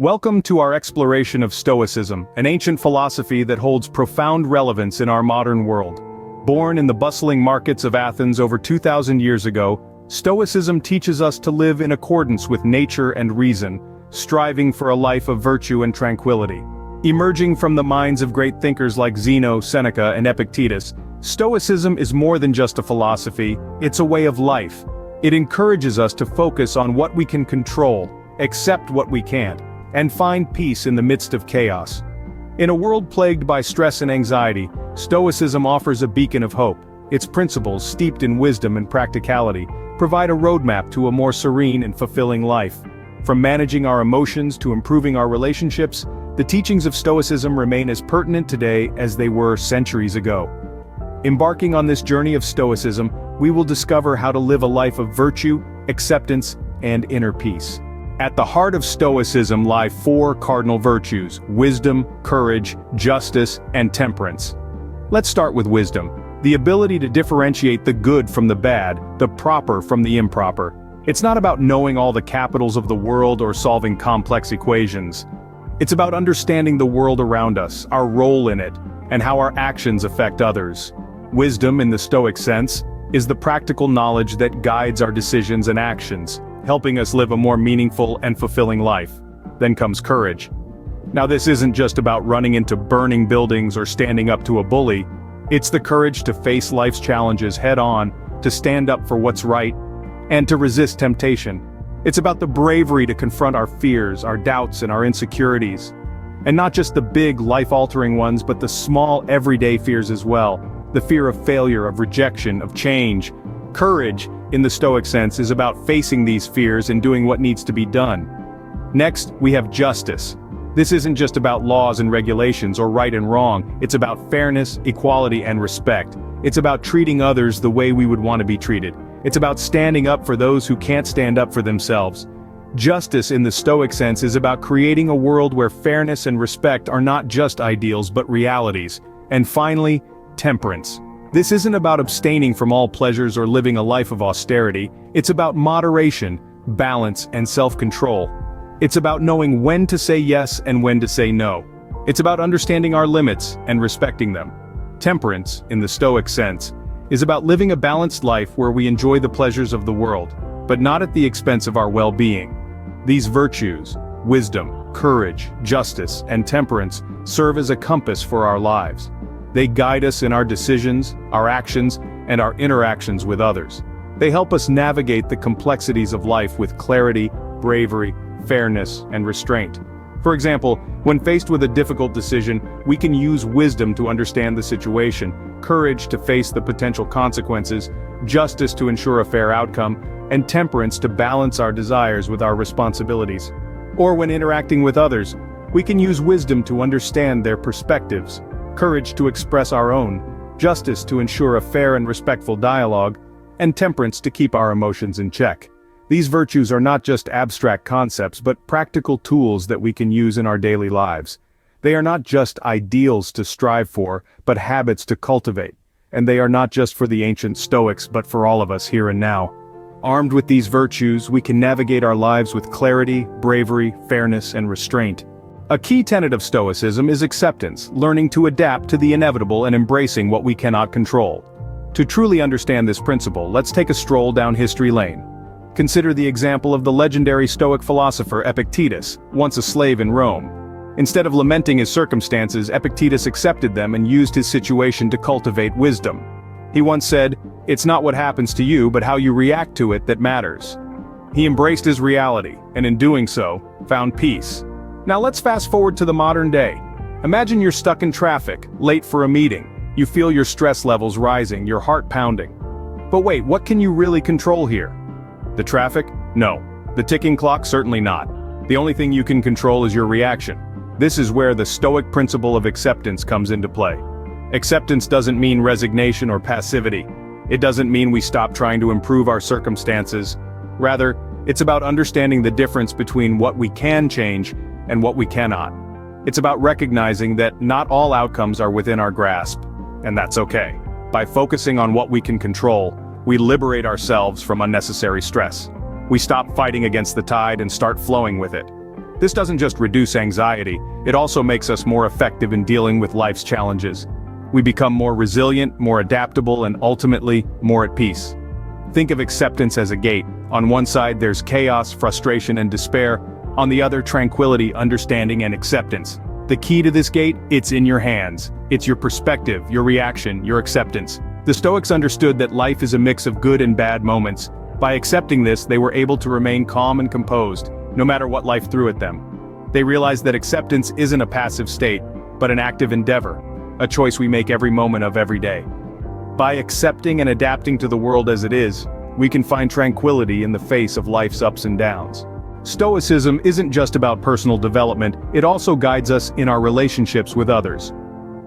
Welcome to our exploration of Stoicism, an ancient philosophy that holds profound relevance in our modern world. Born in the bustling markets of Athens over 2,000 years ago, Stoicism teaches us to live in accordance with nature and reason, striving for a life of virtue and tranquility. Emerging from the minds of great thinkers like Zeno, Seneca, and Epictetus, Stoicism is more than just a philosophy, it's a way of life. It encourages us to focus on what we can control, accept what we can't, and find peace in the midst of chaos. In a world plagued by stress and anxiety, Stoicism offers a beacon of hope. Its principles, steeped in wisdom and practicality, provide a roadmap to a more serene and fulfilling life. From managing our emotions to improving our relationships, the teachings of Stoicism remain as pertinent today as they were centuries ago. Embarking on this journey of Stoicism, we will discover how to live a life of virtue, acceptance, and inner peace. At the heart of Stoicism lie four cardinal virtues: wisdom, courage, justice, and temperance. Let's start with wisdom, the ability to differentiate the good from the bad, the proper from the improper. It's not about knowing all the capitals of the world or solving complex equations. It's about understanding the world around us, our role in it, and how our actions affect others. Wisdom, in the Stoic sense, is the practical knowledge that guides our decisions and actions, helping us live a more meaningful and fulfilling life. Then comes courage. Now, this isn't just about running into burning buildings or standing up to a bully. It's the courage to face life's challenges head-on, to stand up for what's right, and to resist temptation. It's about the bravery to confront our fears, our doubts, and our insecurities. And not just the big, life-altering ones, but the small, everyday fears as well. The fear of failure, of rejection, of change. Courage, in the Stoic sense, is about facing these fears and doing what needs to be done. Next, we have justice. This isn't just about laws and regulations or right and wrong, it's about fairness, equality, and respect. It's about treating others the way we would want to be treated. It's about standing up for those who can't stand up for themselves. Justice, in the Stoic sense, is about creating a world where fairness and respect are not just ideals but realities. And finally, temperance. This isn't about abstaining from all pleasures or living a life of austerity, it's about moderation, balance, and self-control. It's about knowing when to say yes and when to say no. It's about understanding our limits and respecting them. Temperance, in the Stoic sense, is about living a balanced life where we enjoy the pleasures of the world, but not at the expense of our well-being. These virtues, wisdom, courage, justice, and temperance, serve as a compass for our lives. They guide us in our decisions, our actions, and our interactions with others. They help us navigate the complexities of life with clarity, bravery, fairness, and restraint. For example, when faced with a difficult decision, we can use wisdom to understand the situation, courage to face the potential consequences, justice to ensure a fair outcome, and temperance to balance our desires with our responsibilities. Or when interacting with others, we can use wisdom to understand their perspectives, courage to express our own, justice to ensure a fair and respectful dialogue, and temperance to keep our emotions in check. These virtues are not just abstract concepts but practical tools that we can use in our daily lives. They are not just ideals to strive for, but habits to cultivate. And they are not just for the ancient Stoics but for all of us here and now. Armed with these virtues, we can navigate our lives with clarity, bravery, fairness, and restraint. A key tenet of Stoicism is acceptance, learning to adapt to the inevitable and embracing what we cannot control. To truly understand this principle, let's take a stroll down history lane. Consider the example of the legendary Stoic philosopher Epictetus, once a slave in Rome. Instead of lamenting his circumstances, Epictetus accepted them and used his situation to cultivate wisdom. He once said, "It's not what happens to you, but how you react to it that matters." He embraced his reality, and in doing so, found peace. Now let's fast forward to the modern day. Imagine you're stuck in traffic, late for a meeting. You feel your stress levels rising, your heart pounding. But wait, what can you really control here? The traffic? No. The ticking clock? Certainly not. The only thing you can control is your reaction. This is where the Stoic principle of acceptance comes into play. Acceptance doesn't mean resignation or passivity. It doesn't mean we stop trying to improve our circumstances. Rather, it's about understanding the difference between what we can change and what we cannot. It's about recognizing that not all outcomes are within our grasp, and that's okay. By focusing on what we can control, we liberate ourselves from unnecessary stress. We stop fighting against the tide and start flowing with it. This doesn't just reduce anxiety, it also makes us more effective in dealing with life's challenges. We become more resilient, more adaptable, and ultimately, more at peace. Think of acceptance as a gate. On one side there's chaos, frustration, and despair. On the other, tranquility, understanding, and acceptance. The key to this gate, it's in your hands. It's your perspective, your reaction, your acceptance. The Stoics understood that life is a mix of good and bad moments. By accepting this, they were able to remain calm and composed, no matter what life threw at them. They realized that acceptance isn't a passive state, but an active endeavor, a choice we make every moment of every day. By accepting and adapting to the world as it is, we can find tranquility in the face of life's ups and downs. Stoicism isn't just about personal development, it also guides us in our relationships with others.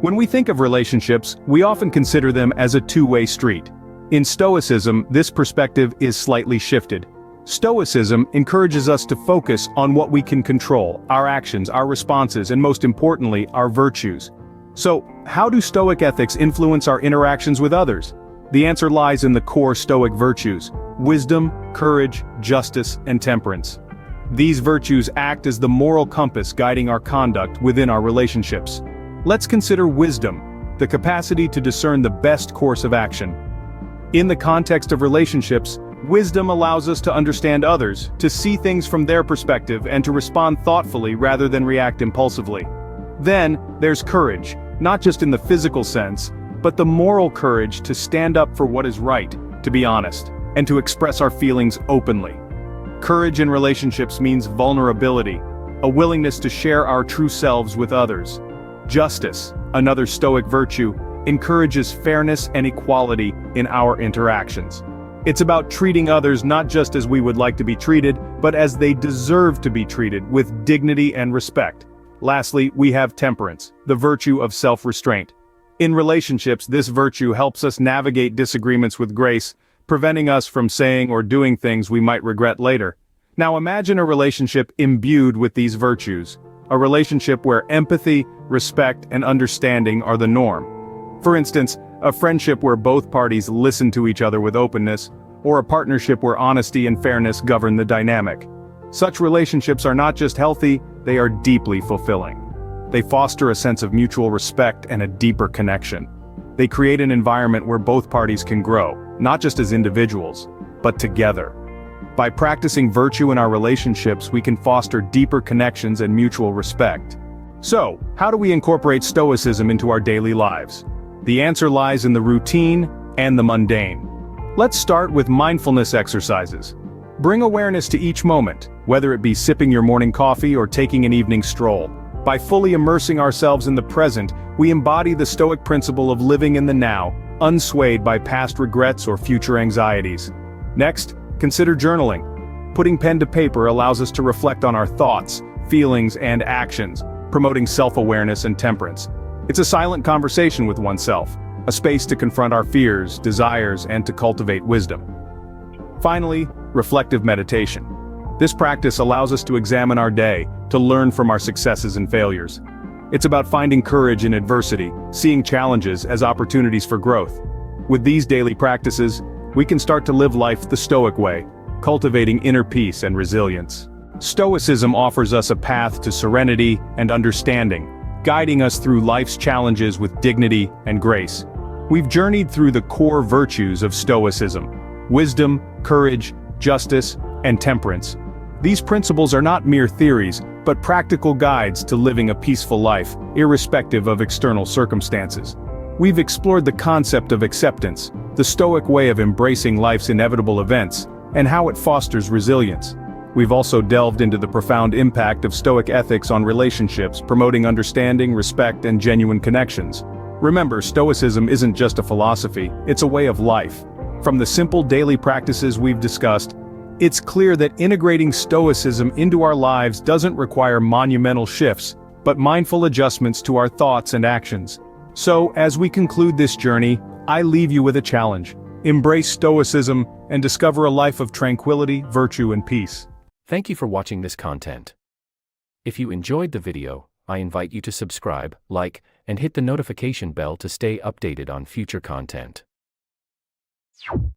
When we think of relationships, we often consider them as a two-way street. In Stoicism, this perspective is slightly shifted. Stoicism encourages us to focus on what we can control, our actions, our responses, and most importantly, our virtues. So, how do Stoic ethics influence our interactions with others? The answer lies in the core Stoic virtues: wisdom, courage, justice, and temperance. These virtues act as the moral compass guiding our conduct within our relationships. Let's consider wisdom, the capacity to discern the best course of action. In the context of relationships, wisdom allows us to understand others, to see things from their perspective, and to respond thoughtfully rather than react impulsively. Then, there's courage, not just in the physical sense, but the moral courage to stand up for what is right, to be honest, and to express our feelings openly. Courage in relationships means vulnerability, a willingness to share our true selves with others. Justice, another Stoic virtue, encourages fairness and equality in our interactions. It's about treating others not just as we would like to be treated, but as they deserve to be treated, with dignity and respect. Lastly, we have temperance, the virtue of self-restraint. In relationships, this virtue helps us navigate disagreements with grace, preventing us from saying or doing things we might regret later. Now imagine a relationship imbued with these virtues, a relationship where empathy, respect, and understanding are the norm. For instance, a friendship where both parties listen to each other with openness, or a partnership where honesty and fairness govern the dynamic. Such relationships are not just healthy, they are deeply fulfilling. They foster a sense of mutual respect and a deeper connection. They create an environment where both parties can grow, not just as individuals, but together. By practicing virtue in our relationships, we can foster deeper connections and mutual respect. So, how do we incorporate Stoicism into our daily lives? The answer lies in the routine and the mundane. Let's start with mindfulness exercises. Bring awareness to each moment, whether it be sipping your morning coffee or taking an evening stroll. By fully immersing ourselves in the present, we embody the Stoic principle of living in the now, unswayed by past regrets or future anxieties. Next, consider journaling. Putting pen to paper allows us to reflect on our thoughts, feelings, and actions, promoting self-awareness and temperance. It's a silent conversation with oneself, a space to confront our fears, desires, and to cultivate wisdom. Finally, reflective meditation. This practice allows us to examine our day, to learn from our successes and failures. It's about finding courage in adversity, seeing challenges as opportunities for growth. With these daily practices, we can start to live life the Stoic way, cultivating inner peace and resilience. Stoicism offers us a path to serenity and understanding, guiding us through life's challenges with dignity and grace. We've journeyed through the core virtues of Stoicism: wisdom, courage, justice, and temperance. These principles are not mere theories, but practical guides to living a peaceful life, irrespective of external circumstances. We've explored the concept of acceptance, the Stoic way of embracing life's inevitable events, and how it fosters resilience. We've also delved into the profound impact of Stoic ethics on relationships, promoting understanding, respect, and genuine connections. Remember, Stoicism isn't just a philosophy, it's a way of life. From the simple daily practices we've discussed, it's clear that integrating Stoicism into our lives doesn't require monumental shifts, but mindful adjustments to our thoughts and actions. So, as we conclude this journey, I leave you with a challenge. Embrace Stoicism and discover a life of tranquility, virtue, and peace. Thank you for watching this content. If you enjoyed the video, I invite you to subscribe, like, and hit the notification bell to stay updated on future content.